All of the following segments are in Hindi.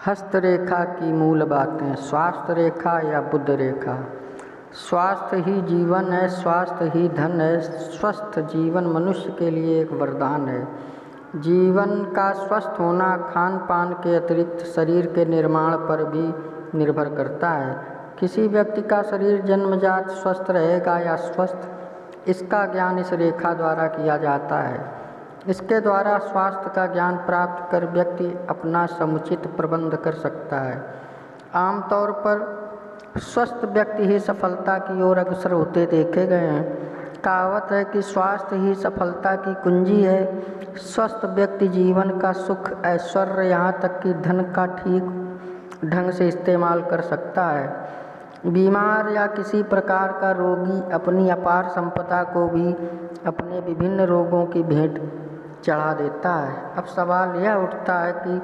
हस्तरेखा की मूल बातें। स्वास्थ्य रेखा या बुद्ध रेखा। स्वास्थ्य ही जीवन है, स्वास्थ्य ही धन है। स्वस्थ जीवन मनुष्य के लिए एक वरदान है। जीवन का स्वस्थ होना खान पान के अतिरिक्त शरीर के निर्माण पर भी निर्भर करता है। किसी व्यक्ति का शरीर जन्मजात स्वस्थ रहेगा या स्वस्थ, इसका ज्ञान इस रेखा द्वारा किया जाता है। इसके द्वारा स्वास्थ्य का ज्ञान प्राप्त कर व्यक्ति अपना समुचित प्रबंध कर सकता है। आमतौर पर स्वस्थ व्यक्ति ही सफलता की ओर अग्रसर होते देखे गए हैं। कहावत है कि स्वास्थ्य ही सफलता की कुंजी है। स्वस्थ व्यक्ति जीवन का सुख, ऐश्वर्य, यहाँ तक कि धन का ठीक ढंग से इस्तेमाल कर सकता है। बीमार या किसी प्रकार का रोगी अपनी अपार संपदा को भी अपने विभिन्न रोगों की भेंट चढ़ा देता है। अब सवाल यह उठता है कि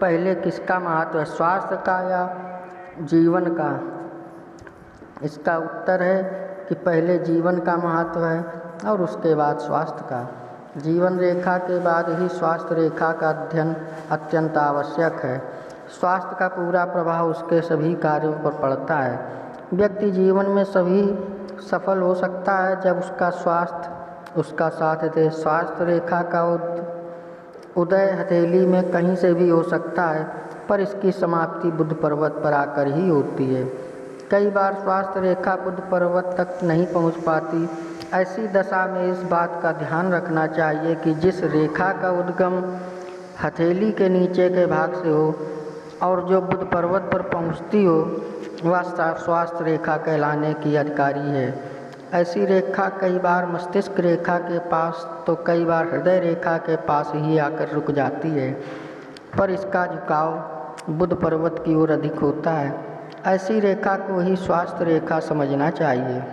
पहले किसका महत्व है, स्वास्थ्य का या जीवन का? इसका उत्तर है कि पहले जीवन का महत्व है और उसके बाद स्वास्थ्य का। जीवन रेखा के बाद ही स्वास्थ्य रेखा का अध्ययन अत्यंत आवश्यक है। स्वास्थ्य का पूरा प्रभाव उसके सभी कार्यों पर पड़ता है। व्यक्ति जीवन में सभी सफल हो सकता है जब उसका स्वास्थ्य उसका साथ दे। स्वास्थ्य रेखा का उदय हथेली में कहीं से भी हो सकता है, पर इसकी समाप्ति बुद्ध पर्वत पर आकर ही होती है। कई बार स्वास्थ्य रेखा बुद्ध पर्वत तक नहीं पहुंच पाती। ऐसी दशा में इस बात का ध्यान रखना चाहिए कि जिस रेखा का उद्गम हथेली के नीचे के भाग से हो और जो बुद्ध पर्वत पर पहुंचती हो, वह स्वास्थ्य रेखा कहलाने की अधिकारी है। ऐसी रेखा कई बार मस्तिष्क रेखा के पास तो कई बार हृदय रेखा के पास ही आकर रुक जाती है, पर इसका झुकाव बुद्ध पर्वत की ओर अधिक होता है। ऐसी रेखा को ही स्वास्थ्य रेखा समझना चाहिए।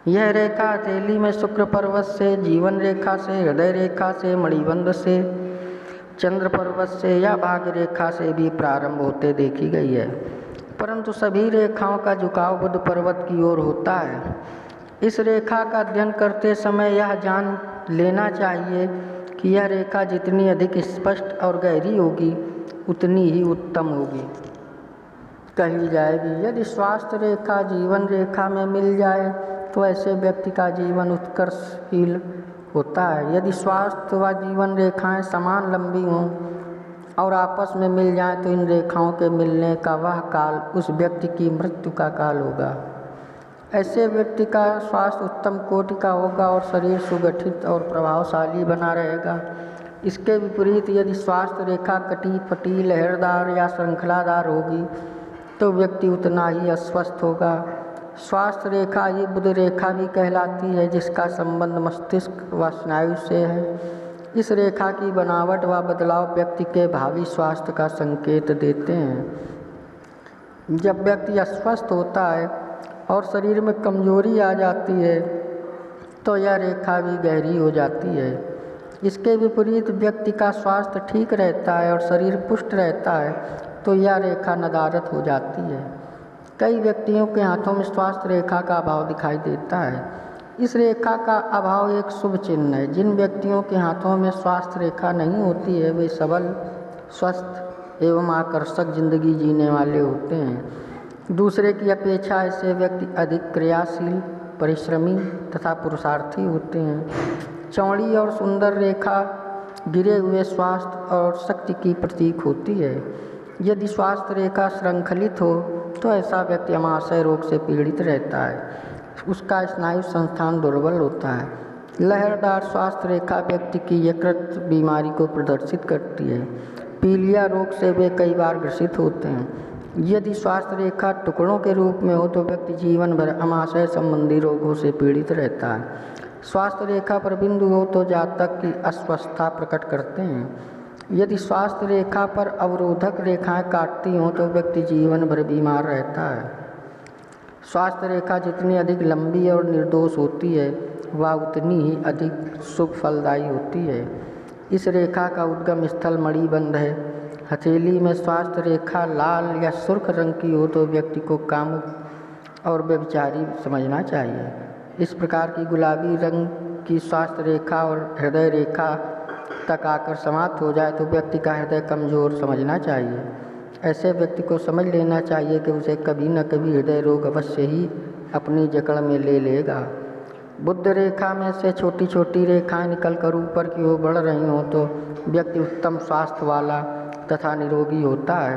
यह रेखा हथेली में शुक्र पर्वत से, जीवन रेखा से, हृदय रेखा से, मणिबंध से, चंद्र पर्वत से या भाग्य रेखा से भी प्रारंभ होते देखी गई है, परंतु सभी रेखाओं का झुकाव बुद्ध पर्वत की ओर होता है। इस रेखा का अध्ययन करते समय यह जान लेना चाहिए कि यह रेखा जितनी अधिक स्पष्ट और गहरी होगी उतनी ही उत्तम होगी कही जाएगी। यदि स्वास्थ्य रेखा जीवन रेखा में मिल जाए तो ऐसे व्यक्ति का जीवन उत्कर्षशील होता है। यदि स्वास्थ्य व जीवन रेखाएं समान लंबी हों और आपस में मिल जाएं तो इन रेखाओं के मिलने का वह काल उस व्यक्ति की मृत्यु का काल होगा। ऐसे व्यक्ति का स्वास्थ्य उत्तम कोटि का होगा और शरीर सुगठित और प्रभावशाली बना रहेगा। इसके विपरीत यदि स्वास्थ्य रेखा कटी फटी, लहरदार या श्रृंखलादार होगी तो व्यक्ति उतना ही अस्वस्थ होगा। स्वास्थ्य रेखा ये बुद्ध रेखा भी कहलाती है, जिसका संबंध मस्तिष्क व स्नायु से है। इस रेखा की बनावट व बदलाव व्यक्ति के भावी स्वास्थ्य का संकेत देते हैं। जब व्यक्ति अस्वस्थ होता है और शरीर में कमजोरी आ जाती है तो यह रेखा भी गहरी हो जाती है। इसके विपरीत व्यक्ति का स्वास्थ्य ठीक रहता है और शरीर पुष्ट रहता है तो यह रेखा नदारत हो जाती है। कई व्यक्तियों के हाथों में स्वास्थ्य रेखा का अभाव दिखाई देता है। इस रेखा का अभाव एक शुभ चिन्ह है। जिन व्यक्तियों के हाथों में स्वास्थ्य रेखा नहीं होती है वे सबल, स्वस्थ एवं आकर्षक जिंदगी जीने वाले होते हैं। दूसरे की अपेक्षा ऐसे व्यक्ति अधिक क्रियाशील, परिश्रमी तथा पुरुषार्थी होते हैं। चौड़ी और सुंदर रेखा गिरे हुए स्वास्थ्य और शक्ति की प्रतीक होती है। यदि स्वास्थ्य रेखा श्रृंखलित हो तो ऐसा व्यक्ति अमाशय रोग से पीड़ित रहता है। उसका स्नायु संस्थान दुर्बल होता है। लहरदार स्वास्थ्य रेखा व्यक्ति की यकृत बीमारी को प्रदर्शित करती है। पीलिया रोग से वे कई बार ग्रसित होते हैं। यदि स्वास्थ्य रेखा टुकड़ों के रूप में हो तो व्यक्ति जीवन भर अमाशय संबंधी रोगों से पीड़ित रहता है। स्वास्थ्य रेखा पर बिंदु हो तो जातक की अस्वस्थता प्रकट करते हैं। यदि स्वास्थ्य रेखा पर अवरोधक रेखाएं काटती हों तो व्यक्ति जीवन भर बीमार रहता है। स्वास्थ्य रेखा जितनी अधिक लंबी और निर्दोष होती है वह उतनी ही अधिक शुभ फलदायी होती है। इस रेखा का उद्गम स्थल मणिबंध है। हथेली में स्वास्थ्य रेखा लाल या सुर्ख रंग की हो तो व्यक्ति को कामुक और व्यभिचारी समझना चाहिए। इस प्रकार की गुलाबी रंग की स्वास्थ्य रेखा और हृदय रेखा तक आकर समाप्त हो जाए तो व्यक्ति का हृदय कमज़ोर समझना चाहिए। ऐसे व्यक्ति को समझ लेना चाहिए कि उसे कभी न कभी हृदय रोग अवश्य ही अपनी जकड़ में ले लेगा। बुद्ध रेखा में से छोटी छोटी रेखाएं निकलकर ऊपर की ओर बढ़ रही हों तो व्यक्ति उत्तम स्वास्थ्य वाला तथा निरोगी होता है,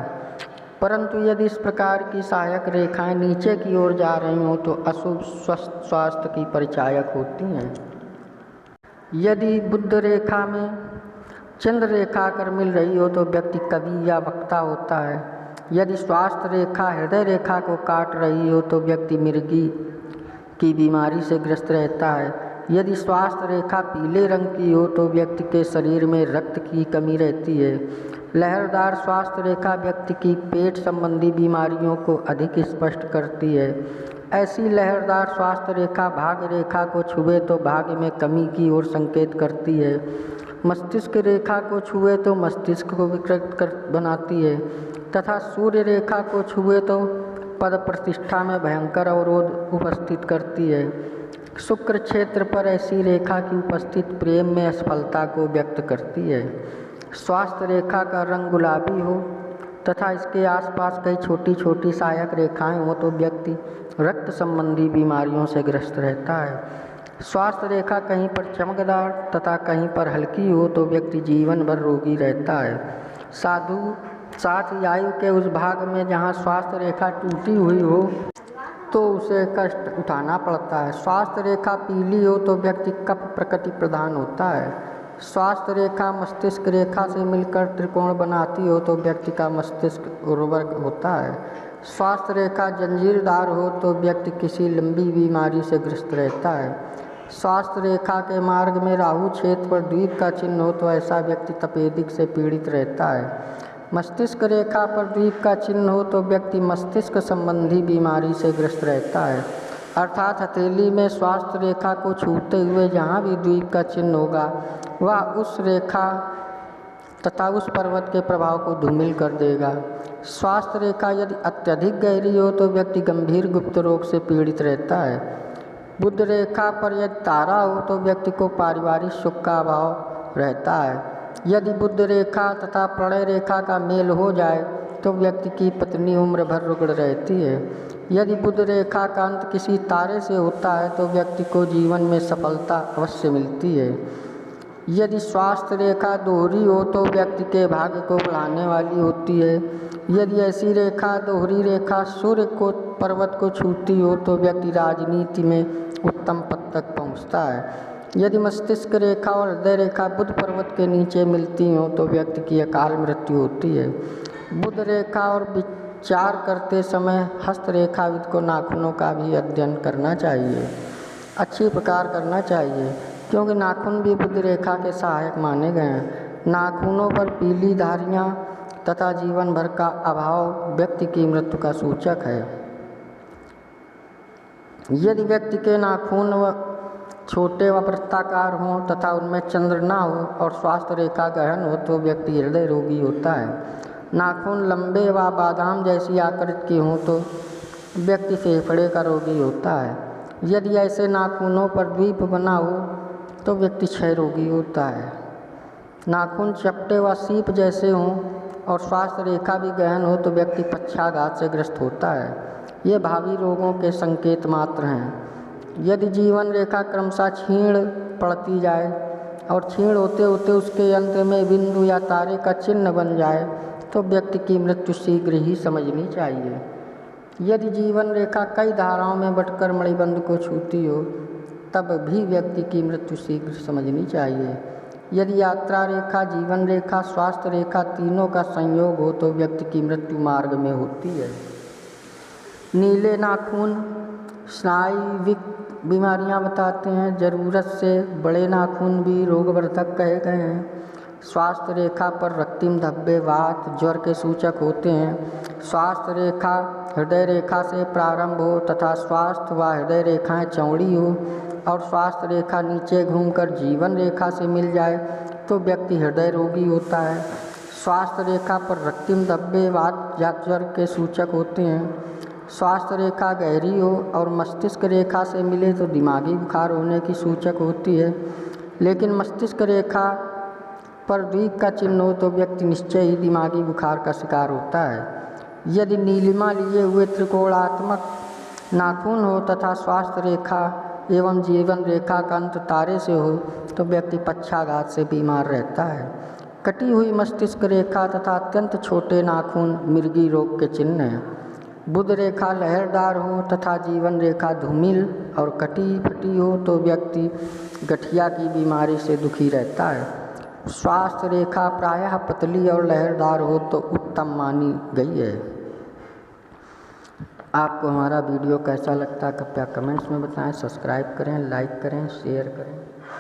परंतु यदि इस प्रकार की सहायक रेखाएं नीचे की ओर जा रही हों तो अशुभ स्वस्थ स्वास्थ्य की परिचायक होती हैं। यदि बुद्ध रेखा में चंद्र रेखा आकर मिल रही हो तो व्यक्ति कवि या वक्ता होता है। यदि स्वास्थ्य रेखा हृदय रेखा को काट रही हो तो व्यक्ति मिर्गी की बीमारी से ग्रस्त रहता है। यदि स्वास्थ्य रेखा पीले रंग की हो तो व्यक्ति के शरीर में रक्त की कमी रहती है। लहरदार स्वास्थ्य रेखा व्यक्ति की पेट संबंधी बीमारियों को अधिक स्पष्ट करती है। ऐसी लहरदार स्वास्थ्य रेखा भाग्य रेखा को छुए तो भाग्य में कमी की ओर संकेत करती है। मस्तिष्क रेखा को छुए तो मस्तिष्क को विकृत बनाती है तथा सूर्य रेखा को छुए तो पद प्रतिष्ठा में भयंकर अवरोध उपस्थित करती है। शुक्र क्षेत्र पर ऐसी रेखा की उपस्थिति प्रेम में असफलता को व्यक्त करती है। स्वास्थ्य रेखा का रंग गुलाबी हो तथा इसके आसपास कई छोटी छोटी सहायक रेखाएं हो तो व्यक्ति रक्त संबंधी बीमारियों से ग्रस्त रहता है। स्वास्थ्य रेखा कहीं पर चमकदार तथा कहीं पर हल्की हो तो व्यक्ति जीवन भर रोगी रहता है। साथ ही आयु के उस भाग में जहाँ स्वास्थ्य रेखा टूटी हुई हो तो उसे कष्ट उठाना पड़ता है। स्वास्थ्य रेखा पीली हो तो व्यक्ति कफ प्रकृति प्रधान होता है। स्वास्थ्य रेखा मस्तिष्क रेखा से मिलकर त्रिकोण बनाती हो तो व्यक्ति का मस्तिष्क उर्वर होता है। स्वास्थ्य रेखा जंजीरदार हो तो व्यक्ति किसी लंबी बीमारी से ग्रस्त रहता है। स्वास्थ्य रेखा के मार्ग में राहु क्षेत्र पर द्वीप का चिन्ह हो तो ऐसा व्यक्ति तपेदिक से पीड़ित रहता है। मस्तिष्क रेखा पर द्वीप का चिन्ह हो तो व्यक्ति मस्तिष्क संबंधी बीमारी से ग्रस्त रहता है। अर्थात हथेली में स्वास्थ्य रेखा को छूते हुए जहाँ भी द्वीप का चिन्ह होगा वह उस रेखा तथा उस पर्वत के प्रभाव को धूमिल कर देगा। स्वास्थ्य रेखा यदि अत्यधिक गहरी हो तो व्यक्ति गंभीर गुप्त रोग से पीड़ित रहता है। बुध रेखा पर यदि तारा हो तो व्यक्ति को पारिवारिक सुख का अभाव रहता है। यदि बुध रेखा तथा प्रणय रेखा का मेल हो जाए तो व्यक्ति की पत्नी उम्र भर रुग्ण रहती है। यदि बुध रेखा का अंत किसी तारे से होता है तो व्यक्ति को जीवन में सफलता अवश्य मिलती है। यदि स्वास्थ्य रेखा दोहरी हो तो व्यक्ति के भाग्य को बढ़ाने वाली होती है। यदि ऐसी रेखा दोहरी रेखा सूर्य को पर्वत को छूती हो तो व्यक्ति राजनीति में उत्तम पद तक पहुँचता है। यदि मस्तिष्क रेखा और हृदय रेखा बुध पर्वत के नीचे मिलती हों तो व्यक्ति की अकाल मृत्यु होती है। बुध रेखा और विचार करते समय हस्त रेखाविद को नाखूनों का भी अध्ययन करना चाहिए, अच्छी प्रकार करना चाहिए, क्योंकि नाखून भी बुध रेखा के सहायक माने गए हैं। नाखूनों पर पीली धारियाँ तथा जीवन भर का अभाव व्यक्ति की मृत्यु का सूचक है। यदि व्यक्ति के नाखून छोटे व वृत्ताकार हों तथा उनमें चंद्र ना हो और स्वास्थ्य रेखा गहन हो तो व्यक्ति हृदय रोगी होता है। नाखून लंबे व बादाम जैसी आकृति की हों तो व्यक्ति फेफड़े का रोगी होता है। यदि ऐसे नाखूनों पर द्वीप बना हो तो व्यक्ति क्षय रोगी होता है। नाखून चपटे व सीप जैसे हों और स्वास्थ्य रेखा भी गहन हो तो व्यक्ति पक्षाघात से ग्रस्त होता है। ये भावी रोगों के संकेत मात्र हैं। यदि जीवन रेखा क्रमशः क्षीण पड़ती जाए और क्षीण होते होते उसके अंत में बिंदु या तारे का चिन्ह बन जाए तो व्यक्ति की मृत्यु शीघ्र ही समझनी चाहिए। यदि जीवन रेखा कई धाराओं में बंटकर मणिबंध को छूती हो तब भी व्यक्ति की मृत्यु शीघ्र समझनी चाहिए। यदि यात्रा रेखा, जीवन रेखा, स्वास्थ्य रेखा तीनों का संयोग हो तो व्यक्ति की मृत्यु मार्ग में होती है। नीले नाखून स्नायुविक बीमारियां बताते हैं। ज़रूरत से बड़े नाखून भी रोगवर्धक कहे गए हैं। स्वास्थ्य रेखा पर रक्तिम धब्बे वात ज्वर के सूचक होते हैं। स्वास्थ्य रेखा हृदय रेखा से प्रारंभ हो तथा स्वास्थ्य व हृदय रेखाएं चौड़ी हो और स्वास्थ्य रेखा नीचे घूमकर जीवन रेखा से मिल जाए तो व्यक्ति हृदय रोगी होता है। स्वास्थ्य रेखा पर रक्तिम धब्बे वात ज्वर के सूचक होते हैं। स्वास्थ्य रेखा गहरी हो और मस्तिष्क रेखा से मिले तो दिमागी बुखार होने की सूचक होती है। लेकिन मस्तिष्क रेखा पर द्वीप का चिन्ह हो तो व्यक्ति निश्चय ही दिमागी बुखार का शिकार होता है। यदि नीलिमा लिए हुए त्रिकोणात्मक नाखून हो तथा स्वास्थ्य रेखा एवं जीवन रेखा का अंत तारे से हो तो व्यक्ति पक्षाघात से बीमार रहता है। कटी हुई मस्तिष्क रेखा तथा अत्यंत छोटे नाखून मिर्गी रोग के चिन्ह हैं। बुध रेखा लहरदार हो तथा जीवन रेखा धूमिल और कटी फटी हो तो व्यक्ति गठिया की बीमारी से दुखी रहता है। स्वास्थ्य रेखा प्रायः पतली और लहरदार हो तो उत्तम मानी गई है। आपको हमारा वीडियो कैसा लगता है कृपया कमेंट्स में बताएं। सब्सक्राइब करें, लाइक करें, शेयर करें।